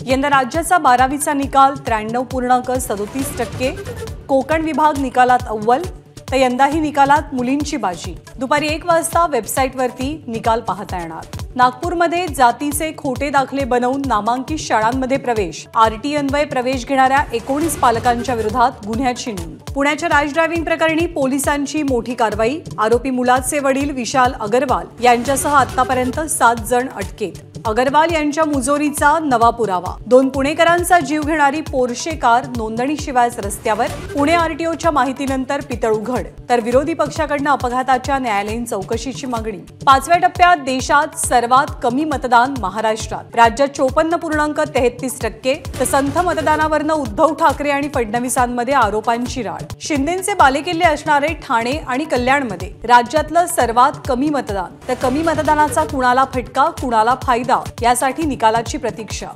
यंदा राज्याचा 12वीचा निकाल 93.37%. कोकण विभाग निकालात अव्वल, तर यंदाही निकालात मुलींची बाजी. दुपारी 1 वाजता वेबसाईटवरती निकाल पाहता येणार. नागपूरमध्ये जातीचे खोटे दाखले बनवून नामांकित शाळांमध्ये प्रवेश. आरटी अन्वये प्रवेश घेणाऱ्या 19 पालकांच्या विरोधात गुन्ह्याची नोंद. पुण्याच्या रॅश ड्रायव्हिंग प्रकरणी पोलिसांची मोठी कारवाई. आरोपी मुलाचे वडील विशाल अगरवाल यांच्यासह आतापर्यंत 7 जण अटकेत. अगरवाल यांच्या मुजोरीचा नवा पुरावा. 2 पुणेकरांचा जीव घेणारी पोर्शे कार नोंदणीशिवायच रस्त्यावर. पुणे आरटीओच्या माहितीनंतर पितळ उघड, तर विरोधी पक्षाकडून अपघाताच्या न्यायालयीन चौकशीची मागणी. 5व्या टप्प्यात देशात सर्वात कमी मतदान महाराष्ट्रात. राज्यात 54.33%. तर संथ मतदानावरनं उद्धव ठाकरे आणि फडणवीसांमध्ये आरोपांची राळ. शिंदेंचे बालेकिल्ले असणारे ठाणे आणि कल्याणमध्ये राज्यातलं सर्वात कमी मतदान. तर कमी मतदानाचा कुणाला फटका, कुणाला फायदा, यासाठी निकालाची प्रतीक्षा.